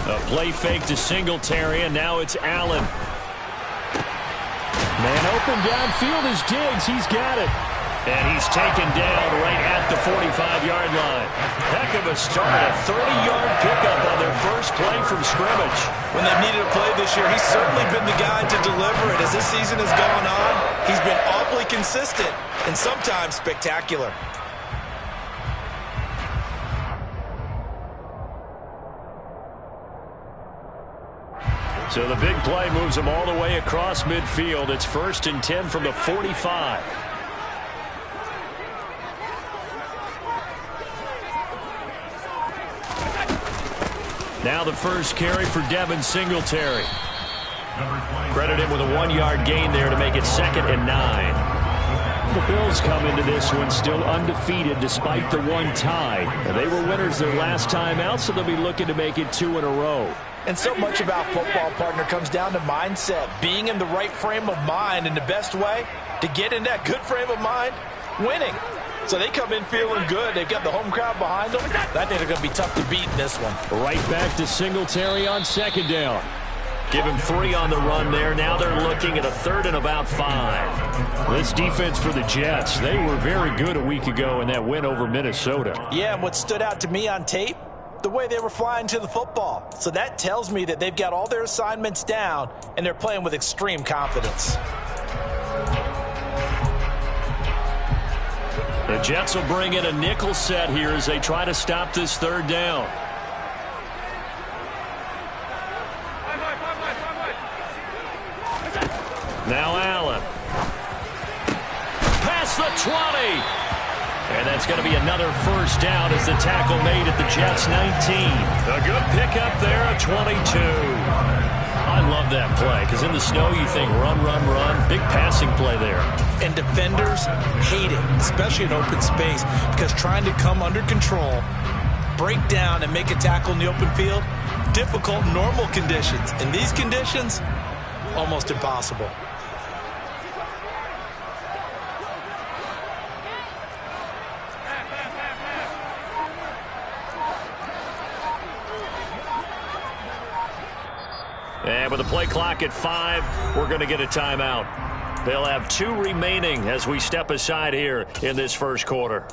A play fake to Singletary, and now it's Allen. Man open downfield is Diggs. He's got it. And he's taken down right at the 45-yard line. Heck of a start, a 30-yard pickup on their first play from scrimmage. When they've needed a play this year, he's certainly been the guy to deliver it. As this season has gone on, he's been awfully consistent and sometimes spectacular. So the big play moves him all the way across midfield. It's 1st and 10 from the 45. Now the first carry for Devin Singletary. Credit him with a 1-yard gain there to make it 2nd and 9. The Bills come into this one still undefeated despite the one tie. They were winners their last time out, so they'll be looking to make it 2 in a row. And so much about football, partner, comes down to mindset. Being in the right frame of mind, and the best way to get in that good frame of mind, winning. So they come in feeling good. They've got the home crowd behind them. I think they're going to be tough to beat in this one. Right back to Singletary on 2nd down. Give him 3 on the run there. Now they're looking at a 3rd and about 5. This defense for the Jets, they were very good a week ago in that win over Minnesota. Yeah, and what stood out to me on tape, the way they were flying to the football. So that tells me that they've got all their assignments down, and they're playing with extreme confidence. The Jets will bring in a nickel set here as they try to stop this 3rd down. Now Allen. Past the 20. And that's going to be another first down as the tackle made at the Jets' 19. A good pickup there at 22. I love that play because in the snow you think run, run, run. Big passing play there. And defenders hate it, especially in open space, because trying to come under control, break down, and make a tackle in the open field, difficult in normal conditions. In these conditions, almost impossible. And with the play clock at 5, we're going to get a timeout. They'll have 2 remaining as we step aside here in this first quarter.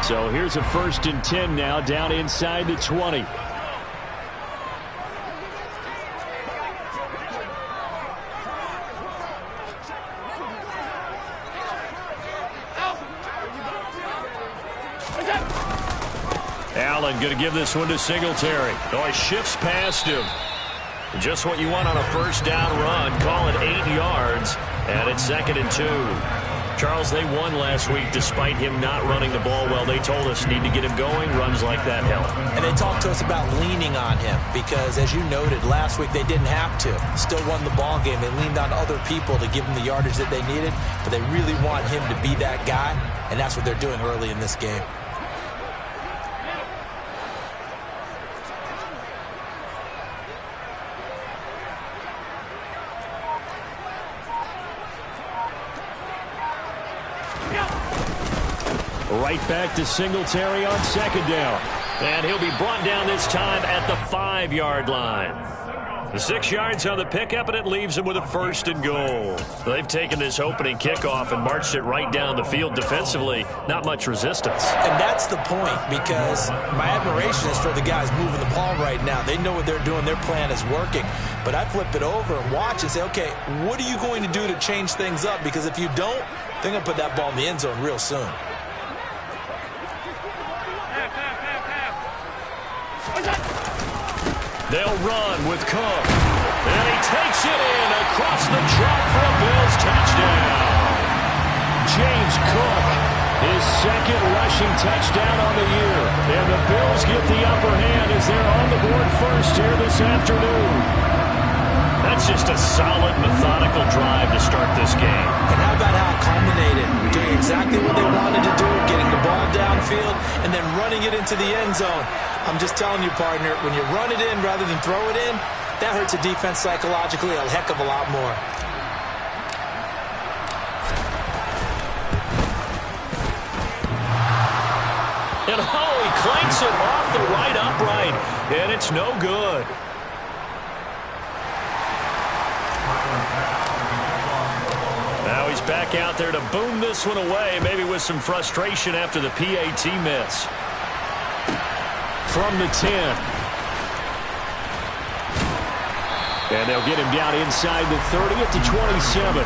So here's a 1st and 10 now down inside the 20. Allen going to give this one to Singletary. Oh, he shifts past him. Just what you want on a first down run. Call it 8 yards, and it's 2nd and 2. Charles, they won last week despite him not running the ball well. They told us need to get him going. Runs like that help. And they talked to us about leaning on him because, as you noted, last week they didn't have to. Still won the ball game. They leaned on other people to give them the yardage that they needed, but they really want him to be that guy, and that's what they're doing early in this game. Right back to Singletary on 2nd down. And he'll be brought down this time at the 5-yard line. The 6 yards on the pickup, and it leaves him with a 1st and goal. They've taken this opening kickoff and marched it right down the field defensively. Not much resistance. And that's the point, because my admiration is for the guys moving the ball right now. They know what they're doing. Their plan is working. But I flip it over and watch and say, okay, what are you going to do to change things up? Because if you don't, they're going to put that ball in the end zone real soon. They'll run with Cook. And he takes it in across the track for a Bills touchdown. James Cook, his 2nd rushing touchdown on the year. And the Bills get the upper hand as they're on the board first here this afternoon. That's just a solid, methodical drive to start this game. And how about how it culminated? Doing exactly what they wanted to do, getting the ball downfield, and then running it into the end zone. I'm just telling you, partner, when you run it in rather than throw it in, that hurts a defense psychologically a heck of a lot more. And oh, he clanks it off the right upright, and it's no good. Now he's back out there to boom this one away, maybe with some frustration after the PAT miss. From the 10. And they'll get him down inside the 30 at the 27.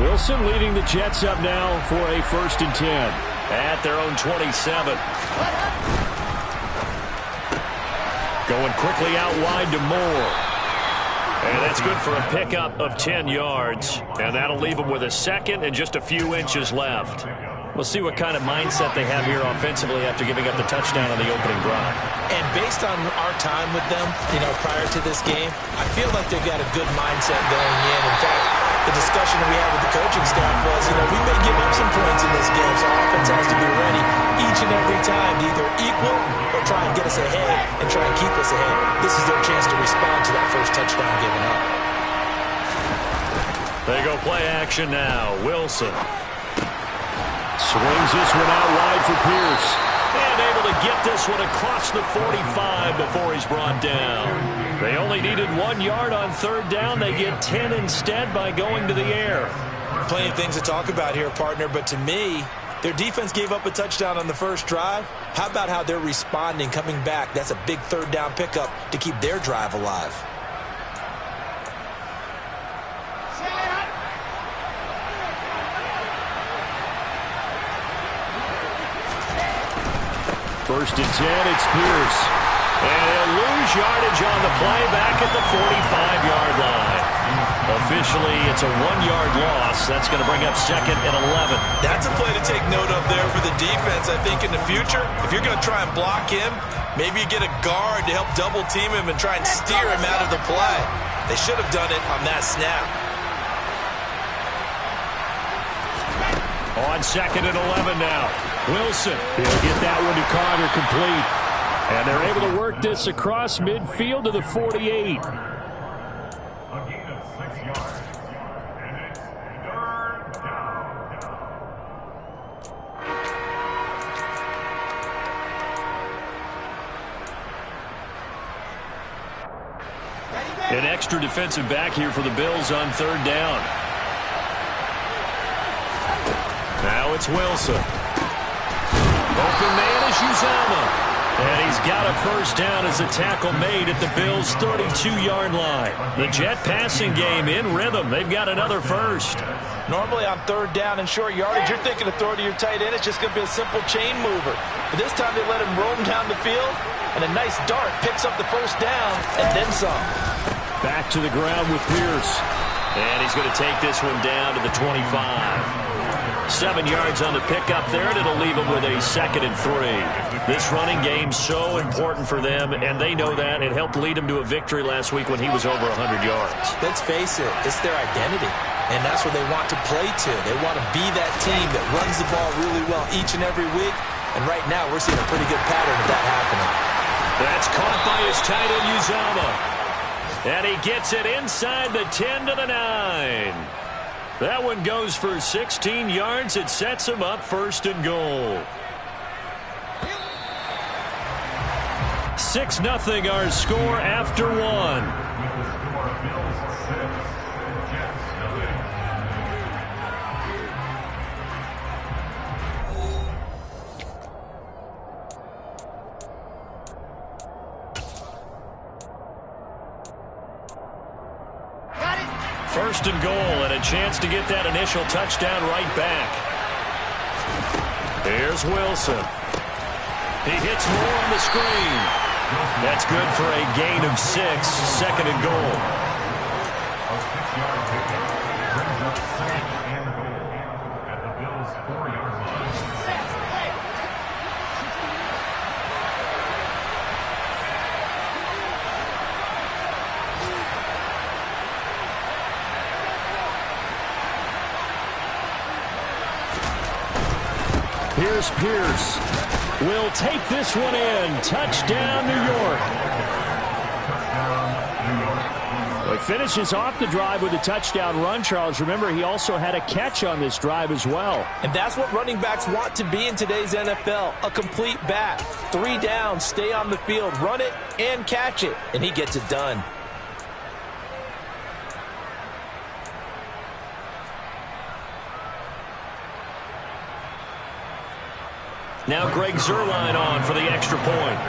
Wilson leading the Jets up now for a 1st and 10 at their own 27. Going quickly out wide to Moore. And that's good for a pickup of 10 yards. And that'll leave them with a second and just a few inches left. We'll see what kind of mindset they have here offensively after giving up the touchdown on the opening drive. And based on our time with them, prior to this game, I feel like they've got a good mindset going in. In fact, the discussion that we had with the coaching staff was, we may give up some points in this game, so offense has to be ready each and every time to either equal or try and get us ahead and try and keep us ahead. This is their chance to respond to that first touchdown given up. They go play action now. Wilson swings this one out wide for Pierce. And able to get this one across the 45 before he's brought down. They only needed 1 yard on 3rd down. They get 10 instead by going to the air. Plenty of things to talk about here, partner, but to me, their defense gave up a touchdown on the first drive. How about how they're responding, coming back? That's a big 3rd down pickup to keep their drive alive. First and 10, it's Pierce. And he'll lose yardage on the play back at the 45-yard line. Officially, it's a 1-yard loss. That's going to bring up 2nd and 11. That's a play to take note of there for the defense. I think in the future, if you're going to try and block him, maybe you get a guard to help double team him and try and steer him out of the play. They should have done it on that snap. On 2nd and 11 now. Wilson, he'll get that one to Carter complete. And they're able to work this across midfield to the 48. A gain of 6 yards. And it's 3rd down. An extra defensive back here for the Bills on 3rd down. Now it's Wilson. Open man is Uzomah. And he's got a 1st down as a tackle made at the Bills' 32-yard line. The Jet passing game in rhythm. They've got another 1st. Normally on 3rd down and short yardage, you're thinking of throw to your tight end. It's just going to be a simple chain mover. But this time they let him roam down the field, and a nice dart picks up the 1st down and then some. Back to the ground with Pierce. And he's going to take this one down to the 25. 7 yards on the pickup there, and it'll leave them with a 2nd and 3. This running game's so important for them, and they know that. It helped lead them to a victory last week when he was over 100 yards. Let's face it, it's their identity, and that's what they want to play to. They want to be that team that runs the ball really well each and every week, and right now we're seeing a pretty good pattern of that happening. That's caught by his tight end, Uzomah. And he gets it inside the 10 to the 9. That one goes for 16 yards. It sets him up 1st and goal. 6-0 our score after 1. First and goal, and a chance to get that initial touchdown right back. Here's Wilson. He hits Moore on the screen. That's good for a gain of 6, 2nd and goal. A 6-yard pickup brings up 2nd and goal at the Bills' 4-yard line. Here's Pierce. will take this one in. Touchdown, New York. Well, he finishes off the drive with a touchdown run, Charles. Remember, he also had a catch on this drive as well. And that's what running backs want to be in today's NFL, a complete back. 3 downs, stay on the field, run it, and catch it, and he gets it done. Now Greg Zuerlein on for the extra point.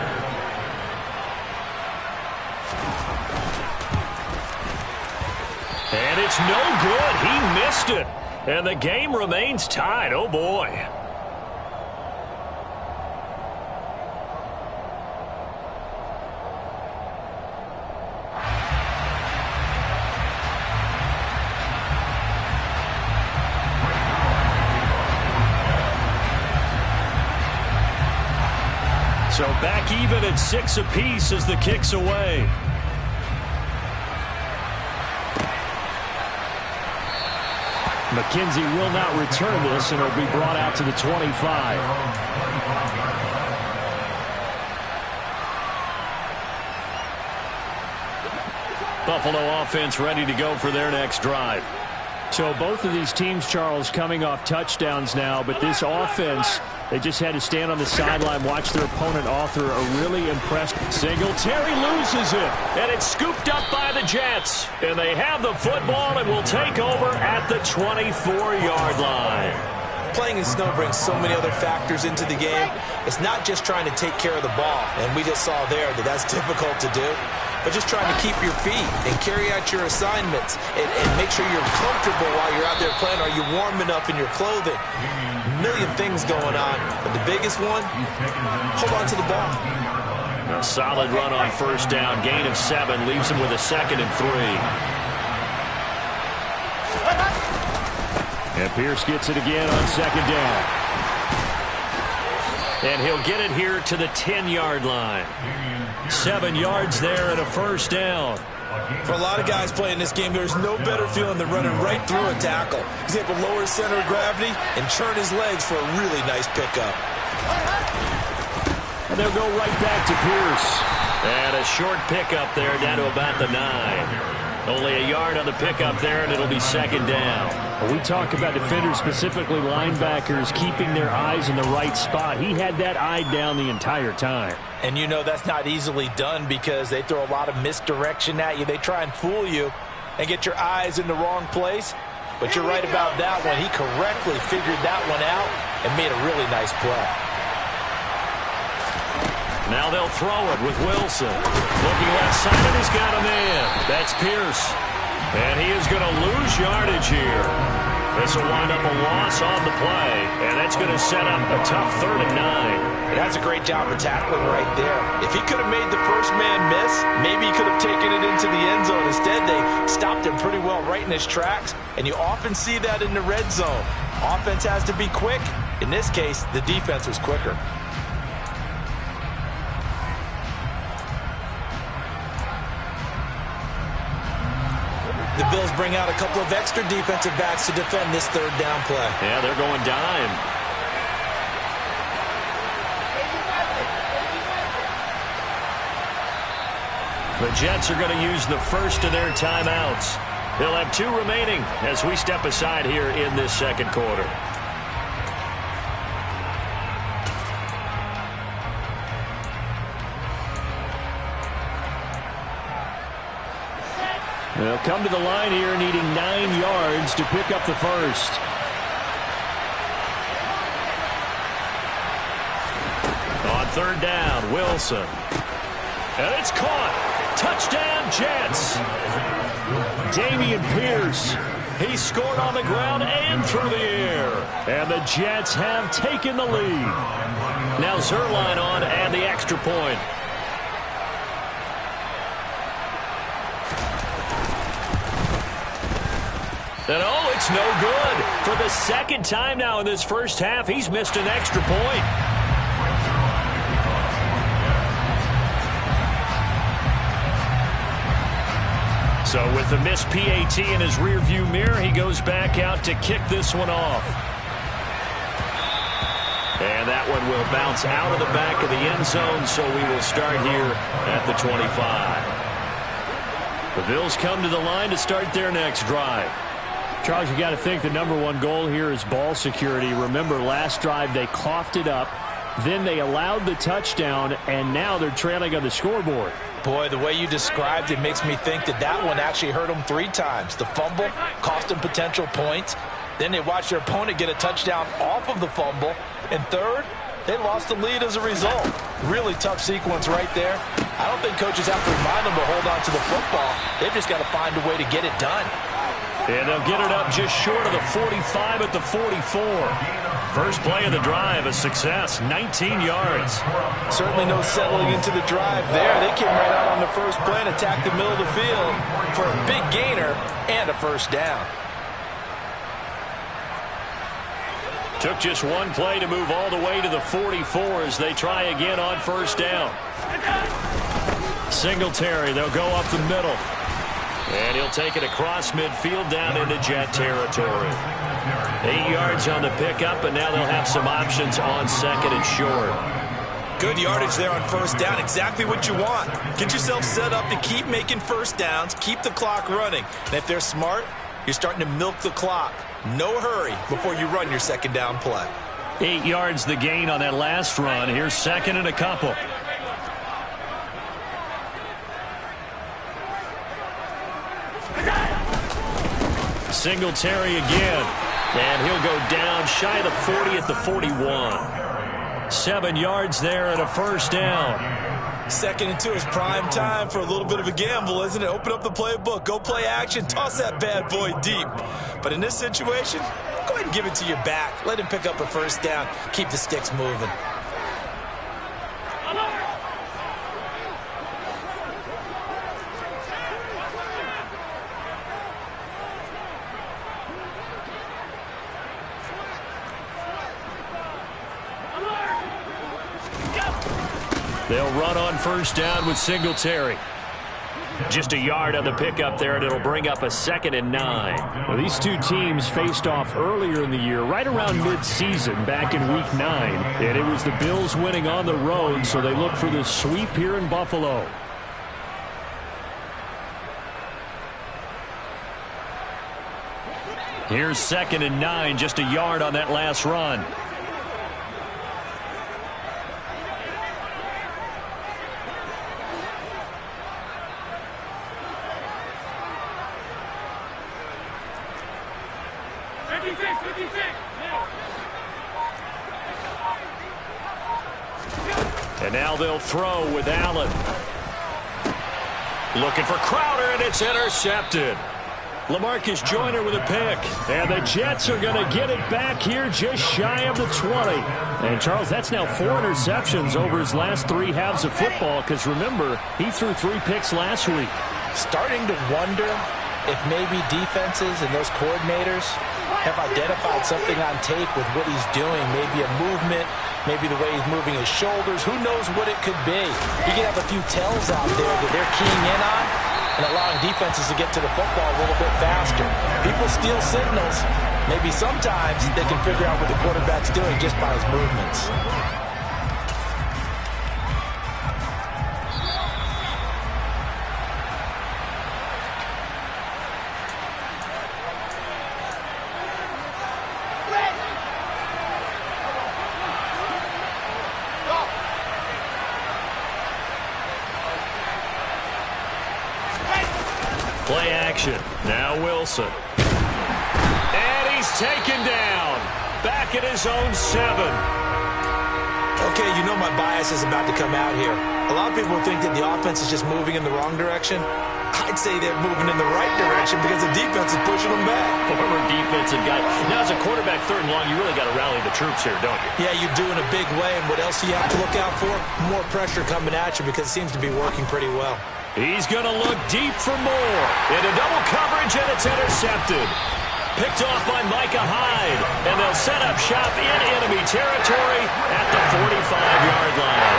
And it's no good. He missed it. And the game remains tied. Oh, boy. So back even at 6 apiece as the kick's away. McKenzie will not return this, and it'll be brought out to the 25. Buffalo offense ready to go for their next drive. So both of these teams, Charles, coming off touchdowns now, but this offense, they just had to stand on the sideline, watch their opponent author a really impressed. Singletary loses it, and it's scooped up by the Jets. And they have the football and will take over at the 24-yard line. Playing in snow brings so many other factors into the game. It's not just trying to take care of the ball, and we just saw there that that's difficult to do, but just trying to keep your feet and carry out your assignments and make sure you're comfortable while you're out there playing. Are you warm enough in your clothing? A million things going on, but the biggest one, hold on to the ball. A solid run on first down. Gain of 7 leaves him with a 2nd and 3. And Pierce gets it again on 2nd down. And he'll get it here to the 10-yard line. 7 yards there and a first down. For a lot of guys playing this game, there's no better feeling than running right through a tackle. He's able to lower his center of gravity and churn his legs for a really nice pickup. And they'll go right back to Pierce. And a short pickup there down to about the 9. Only a yard on the pickup there, and it'll be 2nd down. We talk about defenders, specifically linebackers, keeping their eyes in the right spot. He had that eye down the entire time. And you know that's not easily done because they throw a lot of misdirection at you. They try and fool you and get your eyes in the wrong place. But you're right about that one. He correctly figured that one out and made a really nice play. Now they'll throw it with Wilson. Looking left side, and he's got a man. That's Pierce. And he is going to lose yardage here. This will wind up a loss on the play, and that's going to set up a tough 3rd and 9. That's a great job of tackling right there. If he could have made the first man miss, maybe he could have taken it into the end zone. Instead, they stopped him pretty well right in his tracks, and you often see that in the red zone. Offense has to be quick. In this case, the defense was quicker. The Bills bring out a couple of extra defensive backs to defend this 3rd down play. Yeah, they're going dime. The Jets are going to use the first of their timeouts. They'll have 2 remaining as we step aside here in this 2nd quarter. They'll come to the line here needing 9 yards to pick up the first. On 3rd down, Wilson. And it's caught. Touchdown, Jets. Dameon Pierce. He scored on the ground and through the air. And the Jets have taken the lead. Now Zuerlein on and the extra point. And oh, it's no good. For the 2nd time now in this first half, he's missed an extra point. So with the missed PAT in his rearview mirror, he goes back out to kick this one off. And that one will bounce out of the back of the end zone, so we will start here at the 25. The Bills come to the line to start their next drive. Charles, you got to think the #1 goal here is ball security. Remember, last drive they coughed it up, then they allowed the touchdown, and now they're trailing on the scoreboard. Boy, the way you described it makes me think that that one actually hurt them 3 times. The fumble cost them potential points. Then they watched their opponent get a touchdown off of the fumble. And third, they lost the lead as a result. Really tough sequence right there. I don't think coaches have to remind them to hold on to the football. They've just got to find a way to get it done. And they'll get it up just short of the 45 at the 44. First play of the drive, a success, 19 yards. Certainly no settling into the drive there. They came right out on the first play and attacked the middle of the field for a big gainer and a first down. Took just one play to move all the way to the 44 as they try again on first down. Singletary, they'll go up the middle. And he'll take it across midfield down into Jet territory. 8 yards on the pickup, and now they'll have some options on second and short. Good yardage there on first down. Exactly what you want. Get yourself set up to keep making first downs, keep the clock running. And if they're smart, you're starting to milk the clock. No hurry before you run your second down play. 8 yards the gain on that last run. Here's second and a couple. Singletary again. And he'll go down shy of the 40 at the 41. 7 yards there and a first down. Second and 2 is prime time for a little bit of a gamble, isn't it? Open up the playbook, go play action, toss that bad boy deep. But in this situation, go ahead and give it to your back. Let him pick up a first down. Keep the sticks moving. They'll run on first down with Singletary. Just a yard on the pickup there, and it'll bring up a second and 9. Well, these two teams faced off earlier in the year, right around mid-season, back in Week 9. And it was the Bills winning on the road, so they look for the sweep here in Buffalo. Here's second and 9, just a yard on that last run. And now they'll throw with Allen. Looking for Crowder, and it's intercepted. LaMarcus Joyner with a pick. And the Jets are going to get it back here just shy of the 20. And, Charles, that's now 4 interceptions over his last 3 halves of football, because, remember, he threw 3 picks last week. Starting to wonder if maybe defenses and those coordinators have identified something on tape with what he's doing. Maybe a movement, maybe the way he's moving his shoulders. Who knows what it could be? He could have a few tells out there that they're keying in on and allowing defenses to get to the football a little bit faster. People steal signals. Maybe sometimes they can figure out what the quarterback's doing just by his movements. Play action. Now Wilson. And he's taken down. Back at his own 7. Okay, you know my bias is about to come out here. A lot of people think that the offense is just moving in the wrong direction. I'd say they're moving in the right direction because the defense is pushing them back. Former defensive guy. Now, as a quarterback, third and long, you really got to rally the troops here, don't you? Yeah, you do in a big way. And what else do you have to look out for? More pressure coming at you because it seems to be working pretty well. He's going to look deep for more. Into double coverage, and it's intercepted. Picked off by Micah Hyde. And they'll set up shop in enemy territory at the 45-yard line.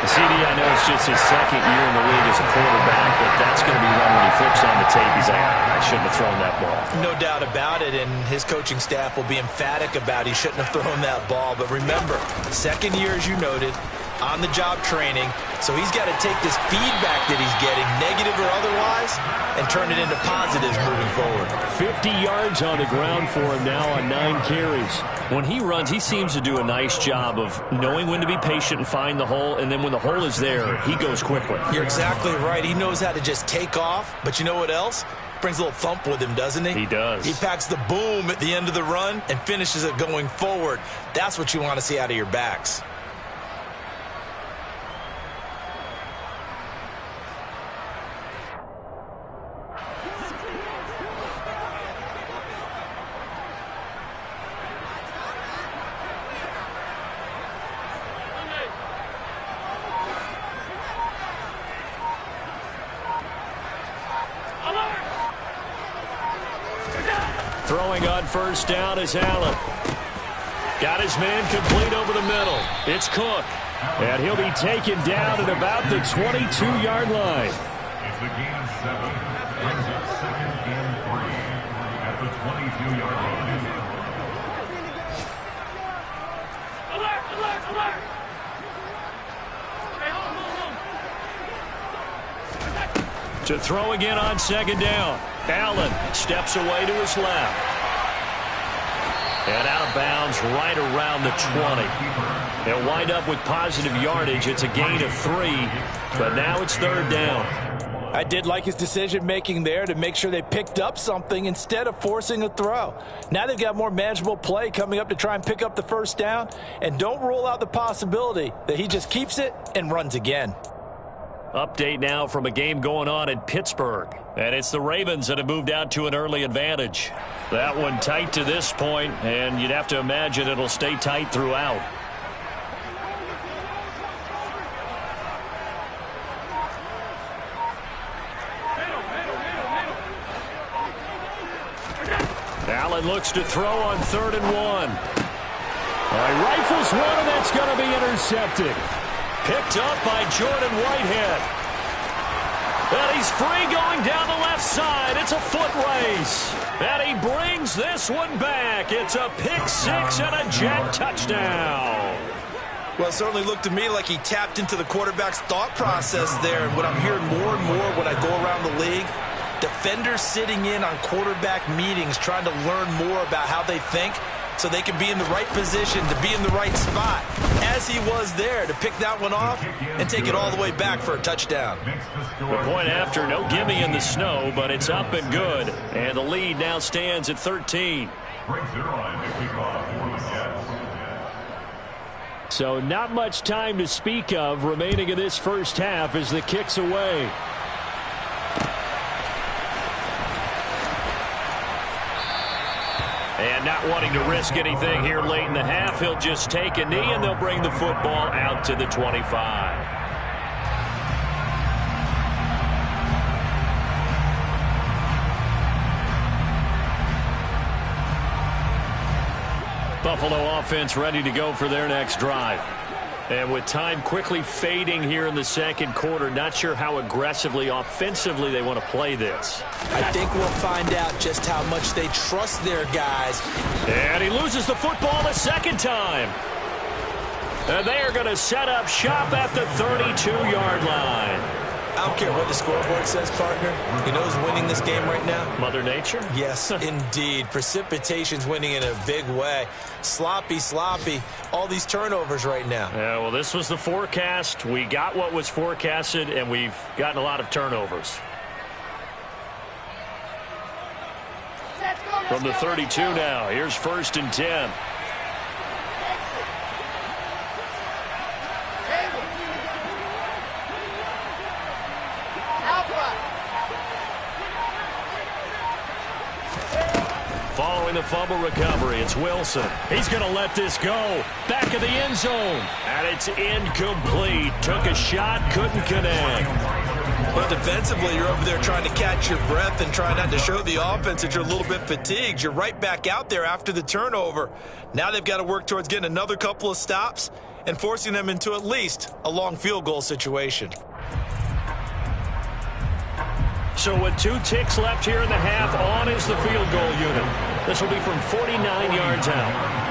The CDI I know it's just his second year in the league as a quarterback, but that's going to be one when he flips on the tape. He's like, I shouldn't have thrown that ball. No doubt about it, and his coaching staff will be emphatic about he shouldn't have thrown that ball. But remember, second year, as you noted, on-the-job training, so he's got to take this feedback that he's getting, negative or otherwise, and turn it into positives moving forward. 50 yards on the ground for him now on 9 carries. When he runs, he seems to do a nice job of knowing when to be patient and find the hole, and then when the hole is there, he goes quickly. You're exactly right. He knows how to just take off, but you know what else? Brings a little thump with him, doesn't he? He does. He packs the boom at the end of the run and finishes it going forward. That's what you want to see out of your backs. Throwing on first down is Allen. Got his man complete over the middle. It's Cook. And he'll be taken down at about the 22-yard line. It's the gain of 7. Brings up 2nd and 3 at the 22-yard line. Alert, alert, alert! To throw again on second down. Allen steps away to his left. And out of bounds right around the 20. They'll wind up with positive yardage. It's a gain of 3, but now it's third down. I did like his decision-making there to make sure they picked up something instead of forcing a throw. Now they've got more manageable play coming up to try and pick up the first down, and don't rule out the possibility that he just keeps it and runs again. Update now from a game going on in Pittsburgh. And it's the Ravens that have moved out to an early advantage. That one tight to this point, and you'd have to imagine it'll stay tight throughout. Allen looks to throw on 3rd and 1. All right, rifles one, and that's going to be intercepted. Picked up by Jordan Whitehead. And he's free going down the left side. It's a foot race. And he brings this one back. It's a pick 6 and a jet touchdown. Well, it certainly looked to me like he tapped into the quarterback's thought process there. And what I'm hearing more and more when I go around the league, defenders sitting in on quarterback meetings trying to learn more about how they think so they can be in the right position to be in the right spot, as he was there to pick that one off and take it all the way back for a touchdown. The point after, no gimme in the snow, but it's up and good. And the lead now stands at 13. So not much time to speak of remaining in this first half as the kick's away. And not wanting to risk anything here late in the half, he'll just take a knee and they'll bring the football out to the 25. Buffalo offense ready to go for their next drive. And with time quickly fading here in the second quarter, not sure how aggressively, offensively they want to play this. I think we'll find out just how much they trust their guys. And he loses the football a second time. And they are going to set up shop at the 32-yard line. I don't care what the scoreboard says, partner. You know who's winning this game right now? Mother Nature? Yes, indeed. Precipitation's winning in a big way. Sloppy, sloppy. All these turnovers right now. Yeah, well, this was the forecast. We got what was forecasted, and we've gotten a lot of turnovers. From the 32 now, here's 1st and 10. Following the fumble recovery, it's Wilson. He's going to let this go. Back of the end zone. And it's incomplete. Took a shot, couldn't connect. But defensively, you're over there trying to catch your breath and try not to show the offense that you're a little bit fatigued. You're right back out there after the turnover. Now they've got to work towards getting another couple of stops and forcing them into at least a long field goal situation. So with 2 ticks left here in the half, on is the field goal unit. This will be from 49 yards out.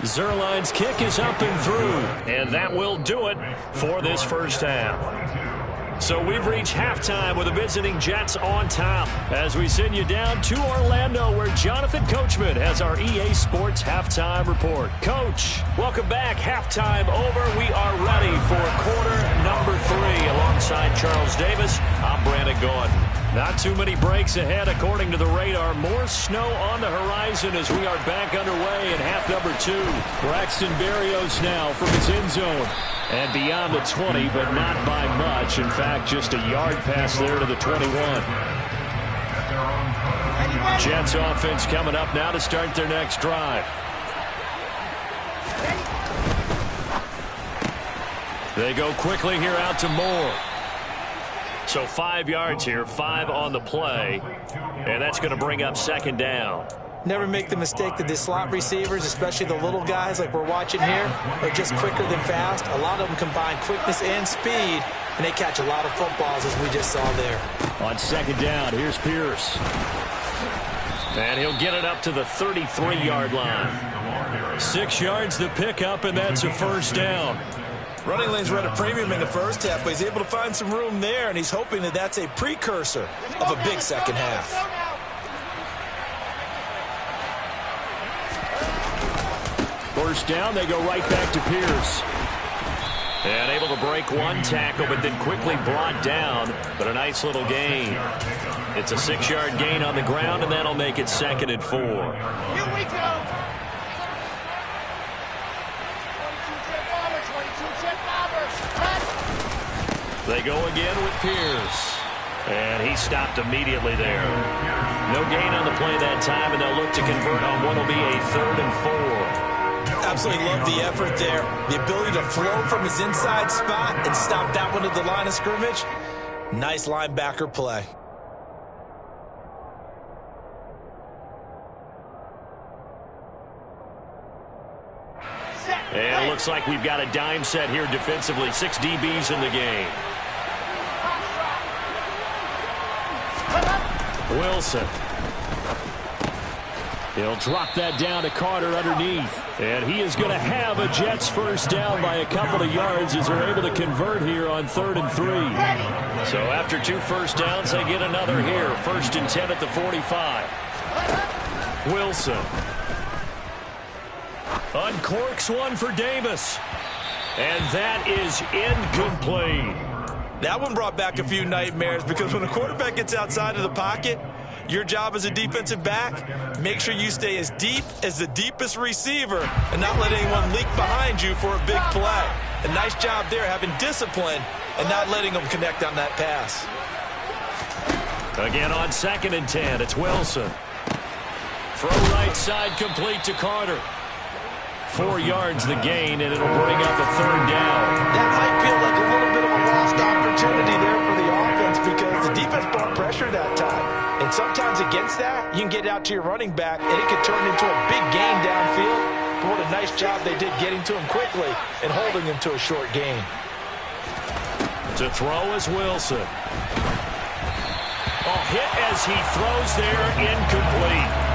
Zuerlein's kick is up and through, and that will do it for this first half. So we've reached halftime with the visiting Jets on top as we send you down to Orlando where Jonathan Coachman has our EA Sports Halftime Report. Coach, welcome back. Halftime over. We are ready for quarter number 3 alongside Charles Davis. I'm Brandon Gaudin. Not too many breaks ahead according to the radar. More snow on the horizon as we are back underway in half number 2. Braxton Berrios now from his end zone. And beyond the 20, but not by much. In fact, just a yard pass there to the 21. Jets offense coming up now to start their next drive. They go quickly here out to Moore. So 5 yards here, 5 on the play. And that's going to bring up second down. Never make the mistake that the slot receivers, especially the little guys like we're watching here, are just quicker than fast. A lot of them combine quickness and speed, and they catch a lot of footballs as we just saw there. On second down, here's Pierce. And he'll get it up to the 33-yard line. 6 yards the pickup, and that's a first down. Running lanes were at a premium in the first half, but he's able to find some room there, and he's hoping that that's a precursor of a big second half. First down, they go right back to Pierce. And able to break one tackle, but then quickly brought down. But a nice little gain. It's a 6-yard gain on the ground, and that'll make it 2nd and 4. Here we go. 22-chip bomber. They go again with Pierce. And he stopped immediately there. No gain on the play that time, and they'll look to convert on what will be a 3rd and 4. Absolutely love the effort there. The ability to flow from his inside spot and stop that one at the line of scrimmage. Nice linebacker play. And it looks like we've got a dime set here defensively. 6 DBs in the game. Wilson. He'll drop that down to Carter underneath. And he is going to have a Jets first down by a couple of yards as they're able to convert here on 3rd and 3. So after 2 first downs, they get another here. 1st and 10 at the 45. Wilson. Uncorks one for Davis. And that is incomplete. That one brought back a few nightmares because when a quarterback gets outside of the pocket, your job as a defensive back, make sure you stay as deep as the deepest receiver and not let anyone leak behind you for a big play. A nice job there having discipline and not letting them connect on that pass. Again on 2nd and 10, it's Wilson. Throw right side complete to Carter. 4 yards the gain, and it'll bring up a 3rd down. That might feel like a little bit of a lost opportunity there for the offense because the defense brought pressure that time. And sometimes against that, you can get out to your running back, and it could turn into a big gain downfield. But what a nice job they did getting to him quickly and holding him to a short gain. To throw is Wilson. Oh, hit as he throws there, incomplete.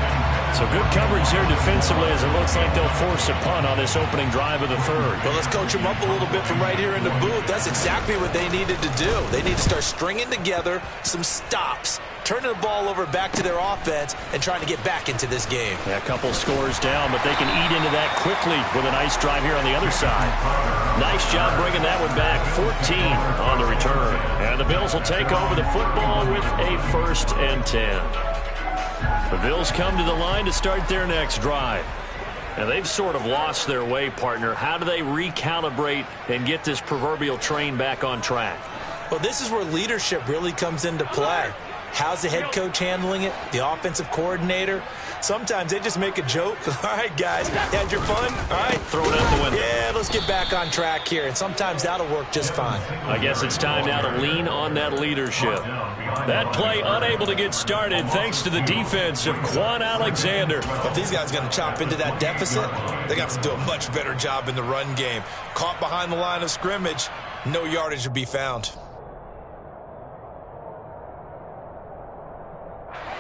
So good coverage there defensively as it looks like they'll force a punt on this opening drive of the 3rd. Well, let's coach them up a little bit from right here in the booth. That's exactly what they needed to do. They need to start stringing together some stops, turning the ball over back to their offense, and trying to get back into this game. Yeah, a couple scores down, but they can eat into that quickly with a nice drive here on the other side. Nice job bringing that one back. 14 on the return. And the Bills will take over the football with a 1st and 10. The Bills come to the line to start their next drive. And they've sort of lost their way, partner. How do they recalibrate and get this proverbial train back on track? Well, this is where leadership really comes into play. How's the head coach handling it? The offensive coordinator? Sometimes they just make a joke. All right, guys, had your fun? All right. Throw it out the window. Yeah, let's get back on track here, and sometimes that'll work just fine. I guess it's time now to lean on that leadership. That play unable to get started thanks to the defense of Quan Alexander. If these guys are going to chop into that deficit, they got to do a much better job in the run game. Caught behind the line of scrimmage, no yardage to be found.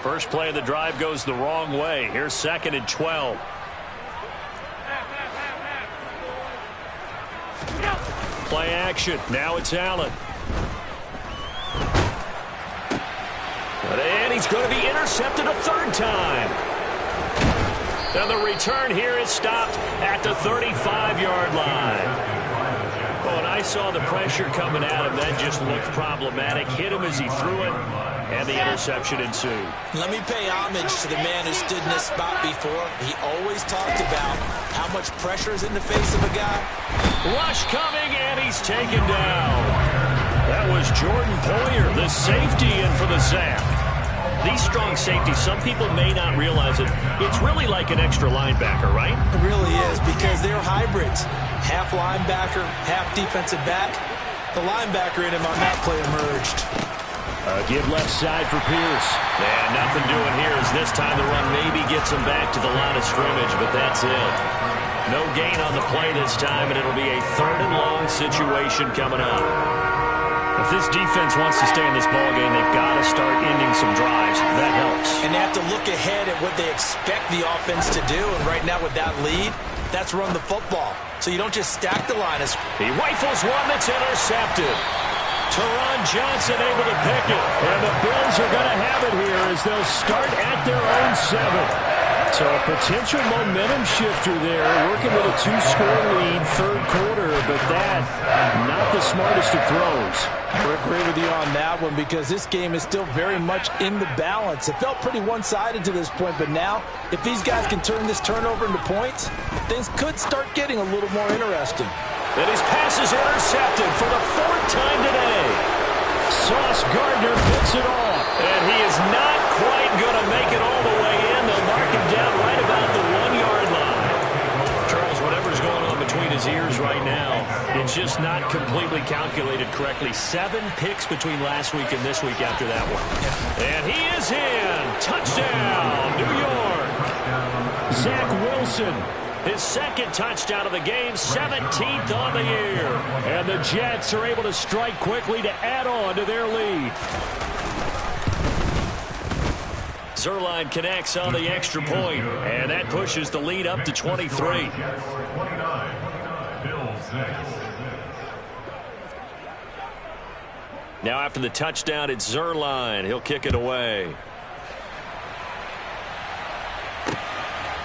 First play of the drive goes the wrong way. Here's 2nd and 12. Play action. Now it's Allen. And he's going to be intercepted a 3rd time. And the return here is stopped at the 35-yard line. Oh, and I saw the pressure coming at him. That just looked problematic. Hit him as he threw it, and the interception ensued. Let me pay homage to the man who stood in this spot before. He always talked about how much pressure is in the face of a guy. Rush coming, and he's taken down. That was Jordan Poyer, the safety, in for the sack. These strong safeties, some people may not realize it. It's really like an extra linebacker, right? It really is, because they're hybrids. Half linebacker, half defensive back. The linebacker in him on that play emerged. Give left side for Pierce. And nothing doing here as this time the run maybe gets him back to the line of scrimmage, but that's it. No gain on the play this time, and it'll be a 3rd and long situation coming up. If this defense wants to stay in this ballgame, they've got to start ending some drives. That helps. And they have to look ahead at what they expect the offense to do. And right now with that lead, that's run the football. So you don't just stack the line. He rifles one that's intercepted. Teron Johnson able to pick it. And the Bills are going to have it here as they'll start at their own 7. So a potential momentum shifter there, working with a 2-score lead, 3rd quarter, but that, not the smartest of throws. I agree with you on that one, because this game is still very much in the balance. It felt pretty one-sided to this point, but now, if these guys can turn this turnover into points, things could start getting a little more interesting. And his pass is intercepted for the 4th time today. Sauce Gardner picks it off, and he is not quite going to make it all the way in. They'll mark him down right about the 1-yard line. Charles, whatever's going on between his ears right now, it's just not completely calculated correctly. 7 picks between last week and this week after that one. And he is in. Touchdown, New York. Zach Wilson, his 2nd touchdown of the game, 17th on the year. And the Jets are able to strike quickly to add on to their lead. Zuerlein connects on the extra point, and that pushes the lead up to 23. Now after the touchdown, it's Zuerlein. He'll kick it away.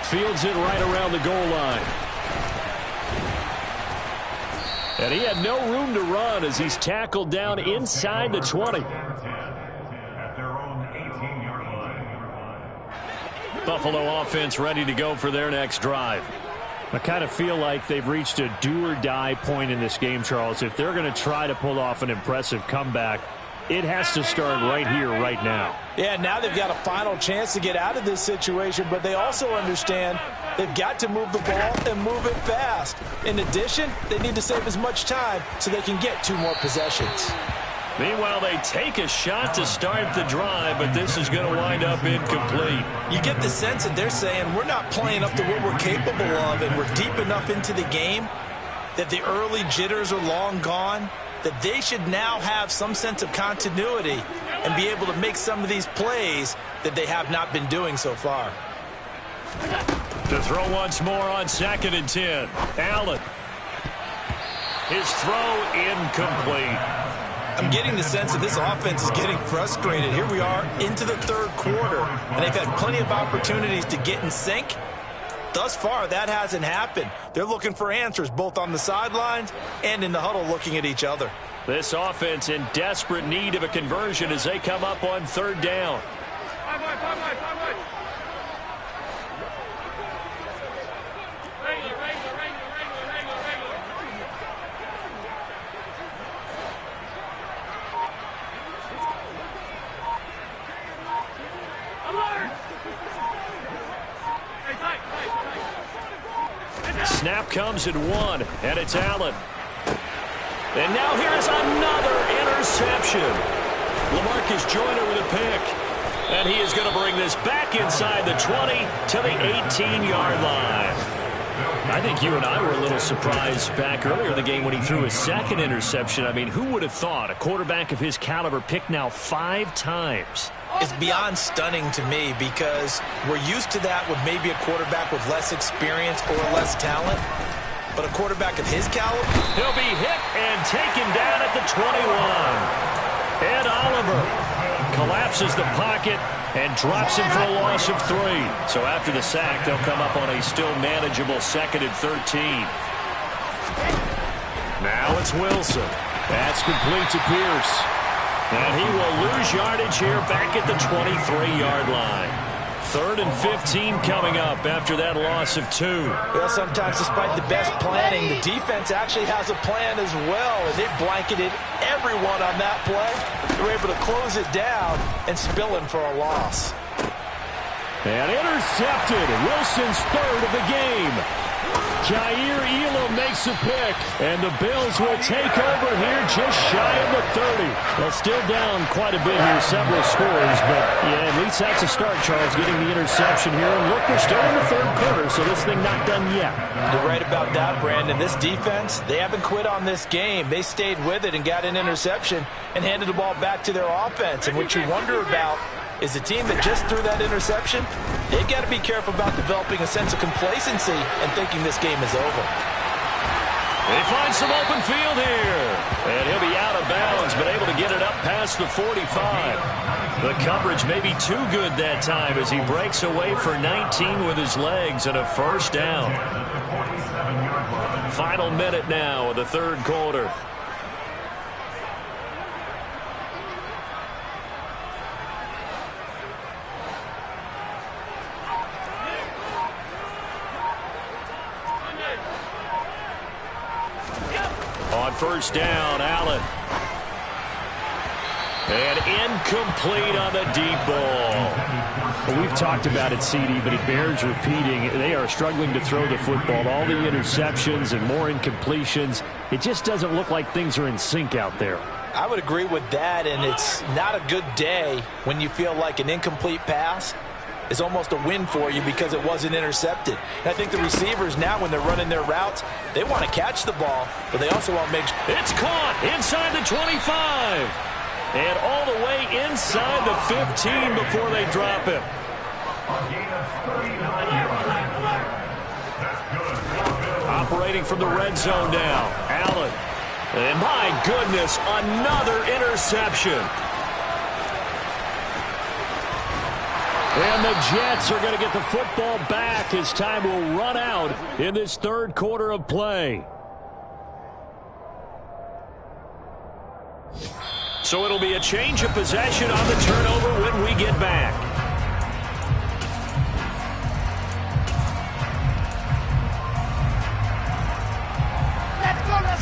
Fields it right around the goal line. And he had no room to run as he's tackled down inside the 20. Buffalo offense ready to go for their next drive. I kind of feel like they've reached a do-or-die point in this game, Charles. If they're going to try to pull off an impressive comeback, it has to start right here, right now. Yeah, now they've got a final chance to get out of this situation, but they also understand they've got to move the ball and move it fast. In addition, they need to save as much time so they can get 2 more possessions. Meanwhile, they take a shot to start the drive, but this is going to wind up incomplete. You get the sense that they're saying we're not playing up to what we're capable of, and we're deep enough into the game that the early jitters are long gone, that they should now have some sense of continuity and be able to make some of these plays that they have not been doing so far. To throw once more on 2nd and 10. Allen. His throw incomplete. I'm getting the sense that this offense is getting frustrated. Here we are into the 3rd quarter, and they've had plenty of opportunities to get in sync. Thus far, that hasn't happened. They're looking for answers both on the sidelines and in the huddle looking at each other. This offense in desperate need of a conversion as they come up on 3rd down. snap comes at 1, and it's Allen. And now here's another interception. LaMarcus Joyner with a pick. And he is going to bring this back inside the 20 to the 18-yard line. I think you and I were a little surprised back earlier in the game when he threw his second interception. I mean, who would have thought a quarterback of his caliber picked now 5 times? It's beyond stunning to me because we're used to that with maybe a quarterback with less experience or less talent. But a quarterback of his caliber? He'll be hit and taken down at the 21. Ed Oliver collapses the pocket and drops him for a loss of 3. So after the sack, they'll come up on a still manageable 2nd and 13. Now it's Wilson. That's complete to Pierce. And he will lose yardage here back at the 23-yard line. 3rd and 15 coming up after that loss of 2. Well, sometimes despite the best planning, the defense actually has a plan as well, and they blanketed everyone on that play. They were able to close it down and spill in for a loss. And intercepted. Wilson's 3rd of the game. Jair Elam makes a pick, and the Bills will take over here just shy of the 30. Well, still down quite a bit here, several scores, but yeah, at least that's a start, Charles, getting the interception here. And look, we're still in the 3rd quarter, so this thing not done yet. You're right about that, Brandon. This defense, they haven't quit on this game. They stayed with it and got an interception and handed the ball back to their offense. And what you wonder about is the team that just threw that interception, they've got to be careful about developing a sense of complacency and thinking this game is over. They find some open field here. And he'll be out of bounds, but able to get it up past the 45. The coverage may be too good that time as he breaks away for 19 with his legs and a 1st down. Final minute now of the 3rd quarter. On 1st down, Allen. And incomplete on the deep ball. Well, we've talked about it, CD, but it bears repeating. They are struggling to throw the football. All the interceptions and more incompletions. It just doesn't look like things are in sync out there. I would agree with that, and it's not a good day when you feel like an incomplete pass is almost a win for you because it wasn't intercepted. And I think the receivers now, when they're running their routes, they want to catch the ball, but they also want to make sure. It's caught inside the 25. And all the way inside the 15 before they drop him. Operating from the red zone now. Allen. And my goodness, another interception. And the Jets are going to get the football back as time will run out in this 3rd quarter of play. So it'll be a change of possession on the turnover when we get back.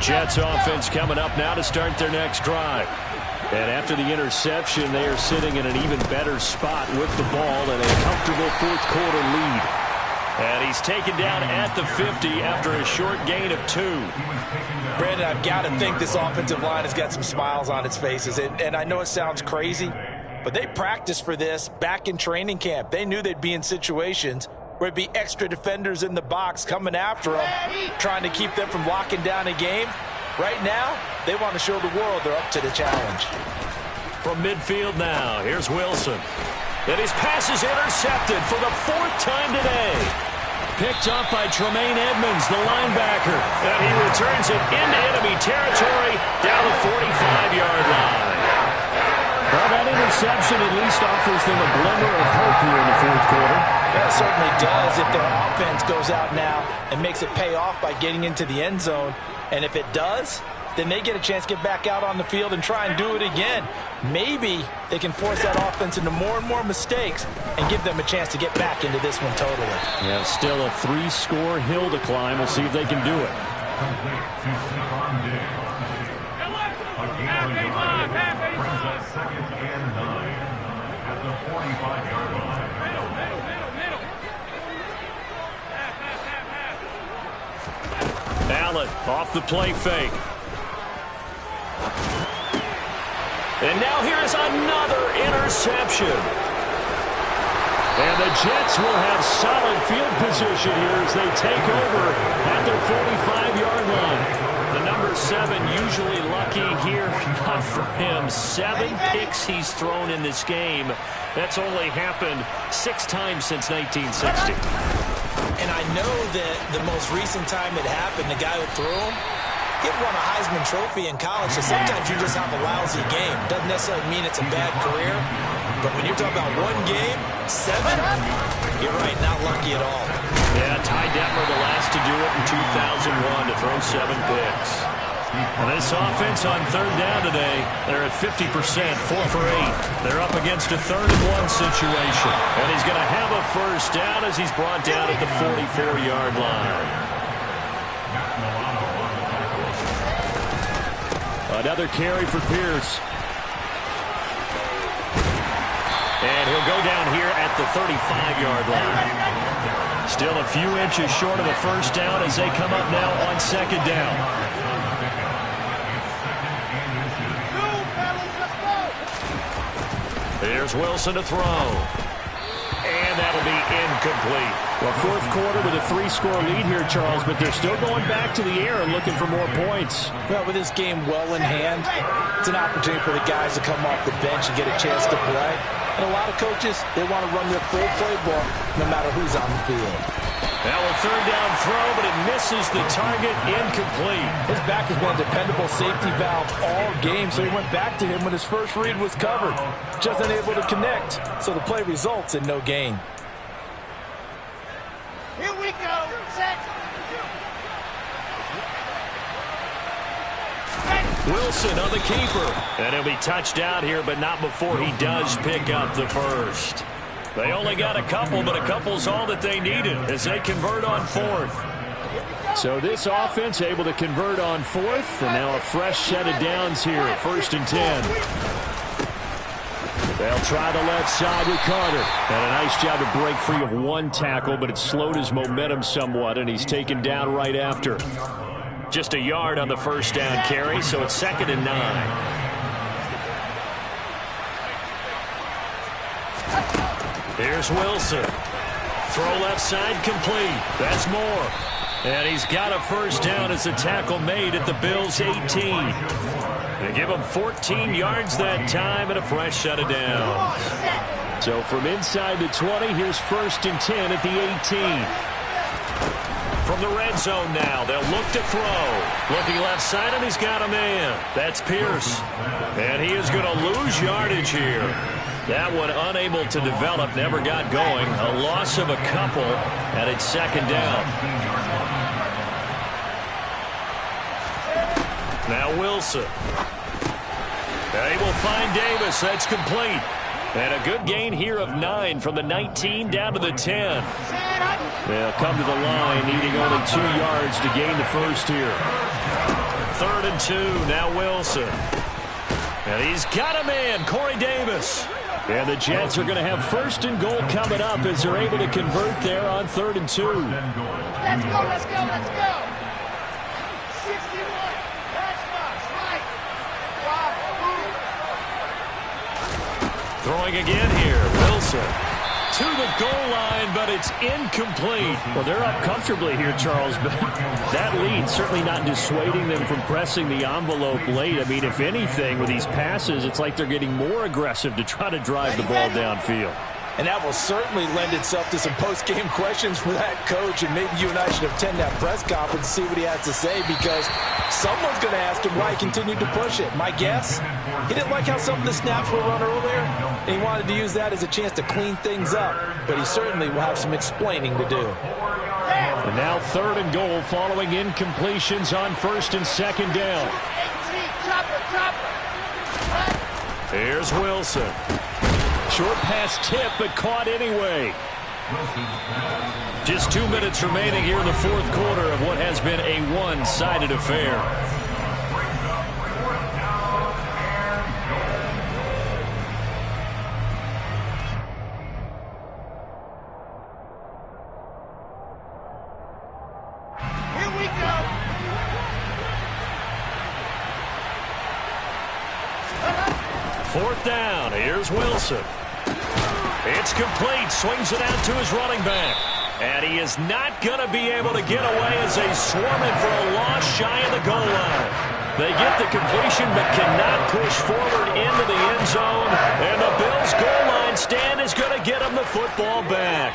Jets offense coming up now to start their next drive. And after the interception, they are sitting in an even better spot with the ball and a comfortable 4th quarter lead. And he's taken down at the 50 after a short gain of 2. Brandon, I've got to think this offensive line has got some smiles on its faces. And I know it sounds crazy, but they practiced for this back in training camp. They knew they'd be in situations where it'd be extra defenders in the box coming after them, trying to keep them from locking down a game. Right now, they want to show the world they're up to the challenge. From midfield now, here's Wilson. And his pass is intercepted for the 4th time today. Picked up by Tremaine Edmonds, the linebacker. And he returns it into enemy territory down the 45-yard line. Well, that interception at least offers them a glimmer of hope here in the 4th quarter. That certainly does if their offense goes out now and makes it pay off by getting into the end zone. And if it does, then they get a chance to get back out on the field and try and do it again. Maybe they can force that offense into more and more mistakes and give them a chance to get back into this one totally. Yeah, still a 3-score hill to climb. We'll see if they can do it. Brings up 2nd and 9 at the 45-yard line. Allen off the play fake. And now here's another interception. And the Jets will have solid field position here as they take over at their 45-yard line. The number 7 usually lucky here. Not for him. 7 picks he's thrown in this game. That's only happened 6 times since 1960. And I know that the most recent time it happened, the guy who threw him, he won a Heisman Trophy in college, so sometimes you just have a lousy game. Doesn't necessarily mean it's a bad career, but when you're talking about one game, 7, you're right, not lucky at all. Yeah, Ty Detmer the last to do it in 2001 to throw 7 picks. And this offense on third down today, they're at 50%, 4 for 8. They're up against a 3rd and 1 situation. And he's going to have a first down as he's brought down at the 44-yard line. Another carry for Pierce. And he'll go down here at the 35-yard line. Still a few inches short of the first down as they come up now on 2nd down. Here's Wilson to throw. And that'll be incomplete. Well, 4th quarter with a 3-score lead here, Charles, but they're still going back to the air and looking for more points. Well, with this game well in hand, it's an opportunity for the guys to come off the bench and get a chance to play. And a lot of coaches, they want to run their full playbook no matter who's on the field. Now a 3rd down throw, but it misses the target, incomplete. His back has been a dependable safety valve all game, so he went back to him when his first read was covered. Just unable to connect, so the play results in no gain. Here we go. Set. Wilson on the keeper. And he'll be touched out here, but not before he does pick up the first. They only got a couple, but a couple's all that they needed as they convert on 4th. So this offense able to convert on 4th, and now a fresh set of downs here at 1st and 10. They'll try the left side with Carter. And a nice job to break free of 1 tackle, but it slowed his momentum somewhat, and he's taken down right after. Just a yard on the first down carry, so it's 2nd and 9. Here's Wilson. Throw left side complete. That's Moore. And he's got a first down as a tackle made at the Bills' 18. They give him 14 yards that time and a fresh set of downs. So from inside the 20, here's 1st and 10 at the 18. From the red zone now, they'll look to throw. Looking left side, and he's got a man. That's Pierce. And he is going to lose yardage here. That one unable to develop, never got going. A loss of a couple, and it's 2nd down. Now Wilson. They will find Davis. That's complete. And a good gain here of 9 from the 19 down to the 10. They'll come to the line, needing only 2 yards to gain the first here. 3rd and 2, now Wilson. And he's got a man, Corey Davis. And the Jets are going to have 1st and goal coming up as they're able to convert there on 3rd and 2. Let's go, let's go, let's go. 61. Pass box, right. Throwing again here, Wilson. To the goal line, but it's incomplete. Well, they're up comfortably here, Charles, but that lead certainly not dissuading them from pressing the envelope late. I mean, if anything, with these passes, it's like they're getting more aggressive to try to drive the ball downfield. And that will certainly lend itself to some post-game questions for that coach, and maybe you and I should attend that press conference to see what he has to say, because someone's going to ask him why he continued to push it. My guess, he didn't like how some of the snaps were run earlier, and he wanted to use that as a chance to clean things up, but he certainly will have some explaining to do. And now 3rd and goal following incompletions on 1st and 2nd down. Here's Wilson. Short pass tip, but caught anyway. Just 2 minutes remaining here in the 4th quarter of what has been a one-sided affair. Here we Fourth down. Here's Wilson. It's complete. Swings it out to his running back. And he is not going to be able to get away as they swarm him for a loss shy of the goal line. They get the completion but cannot push forward into the end zone. And the Bills' goal line stand is going to get him the football back.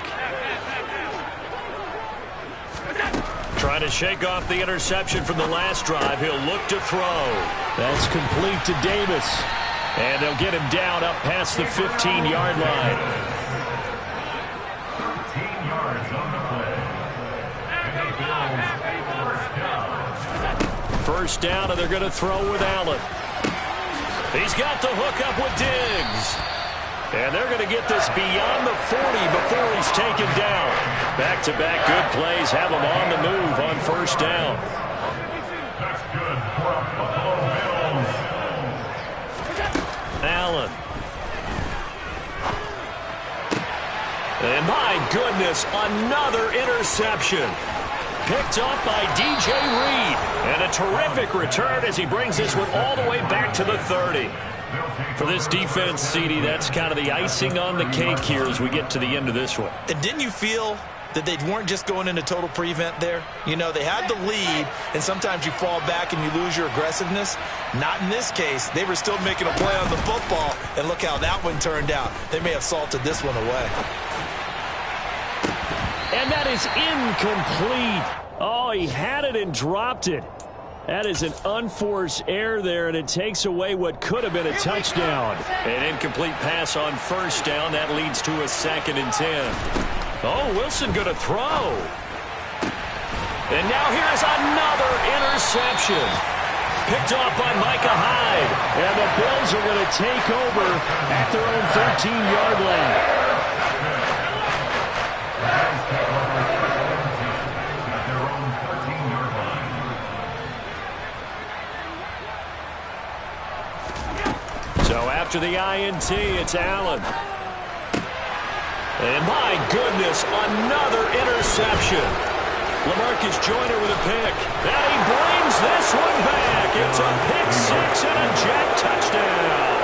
Trying to shake off the interception from the last drive. He'll look to throw. That's complete to Davis. And they'll get him down up past the 15-yard line. 13 yards on the play. And the Bills First down, and they're going to throw with Allen. He's got the hook up with Diggs. And they're going to get this beyond the 40 before he's taken down. Back-to-back good plays have him on the move on first down. That's good for Buffalo Bills. Allen. And my goodness, another interception. Picked up by DJ Reed. And a terrific return as he brings this one all the way back to the 30. For this defense, CD, that's kind of the icing on the cake here as we get to the end of this one. And didn't you feel that they weren't just going into total prevent there? You know, they had the lead, and sometimes you fall back and you lose your aggressiveness. Not in this case. They were still making a play on the football, and look how that one turned out. They may have salted this one away. And that is incomplete. Oh, he had it and dropped it. That is an unforced error there, and it takes away what could have been a touchdown. An incomplete pass on first down. That leads to a 2nd and 10. Oh, Wilson going to throw. And now here's another interception. Picked off by Micah Hyde. And the Bills are going to take over at their own 13-yard line. So after the INT, it's Allen. And my goodness, another interception. LaMarcus Joyner with a pick. And he brings this one back. It's a pick-6 and a jet touchdown.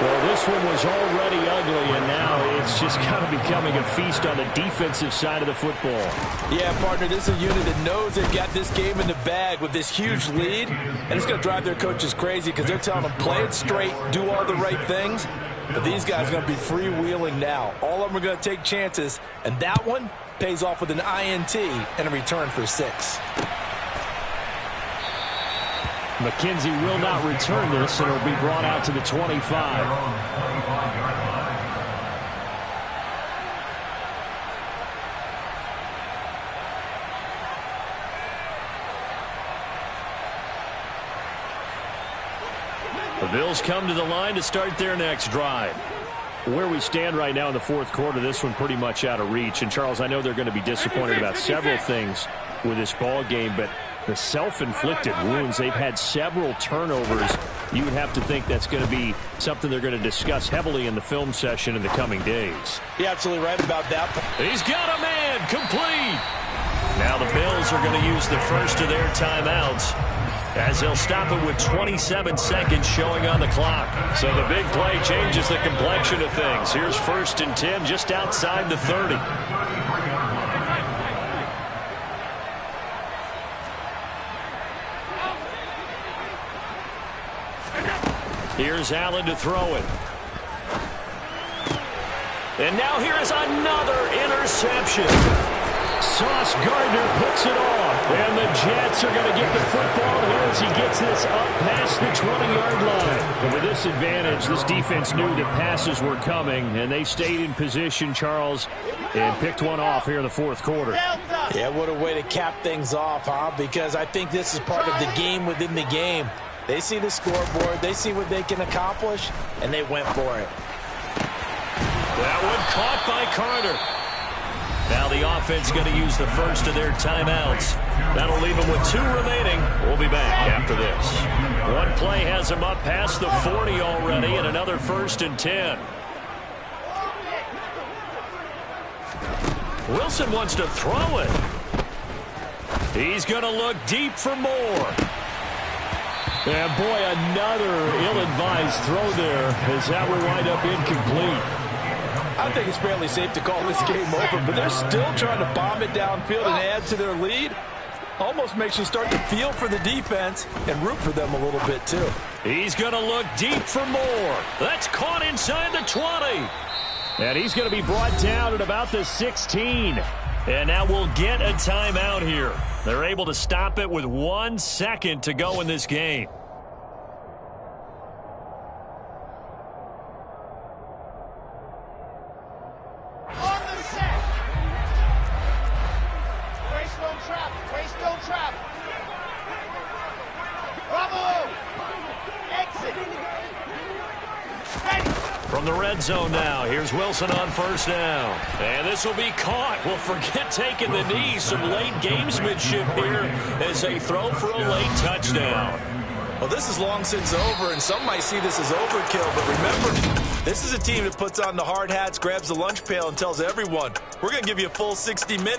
Well, this one was already ugly, and now it's just kind of becoming a feast on the defensive side of the football. Yeah, partner, this is a unit that knows they've got this game in the bag with this huge lead, and it's going to drive their coaches crazy because they're telling them, play it straight, do all the right things. But these guys are going to be freewheeling now. All of them are going to take chances, and that one pays off with an INT and a return for 6. McKenzie will not return this, and it'll be brought out to the 25. The Bills come to the line to start their next drive. Where we stand right now in the fourth quarter, this one pretty much out of reach. And, Charles, I know they're going to be disappointed about several things with this ball game, but the self-inflicted wounds, they've had several turnovers. You would have to think that's going to be something they're going to discuss heavily in the film session in the coming days. You're absolutely right about that. He's got a man complete. Now the Bills are going to use the first of their timeouts as they'll stop it with 27 seconds showing on the clock. So the big play changes the complexion of things. Here's 1st and 10 just outside the 30. Here's Allen to throw it. And now here is another interception. Sauce Gardner puts it off. And the Jets are going to get the football here as he gets this up past the 20-yard line. And with this advantage, this defense knew that passes were coming, and they stayed in position, Charles, and picked one off here in the fourth quarter. Yeah, what a way to cap things off, huh? Because I think this is part of the game within the game. They see the scoreboard, they see what they can accomplish, and they went for it. That one caught by Carter. Now the offense going to use the first of their timeouts. That'll leave them with 2 remaining. We'll be back after this. One play has them up past the 40 already, and another 1st and 10. Wilson wants to throw it. He's going to look deep for more. And, boy, another ill-advised throw there as that will wind up incomplete. I think it's fairly safe to call this game over, but they're still trying to bomb it downfield and add to their lead. Almost makes you start to feel for the defense and root for them a little bit, too. He's going to look deep for more. That's caught inside the 20. And he's going to be brought down at about the 16. And now we'll get a timeout here. They're able to stop it with 1 second to go in this game. On the set. Waste no trap. Waste no trap. Bravo. Exit. Ready. From the red zone now, here's Wilson on first down. And this will be caught. Well, forget taking the knee. Some late gamesmanship here as they throw for a late touchdown. Well, this is long since over, and some might see this as overkill. But remember, this is a team that puts on the hard hats, grabs the lunch pail, and tells everyone, we're going to give you a full 60 minutes.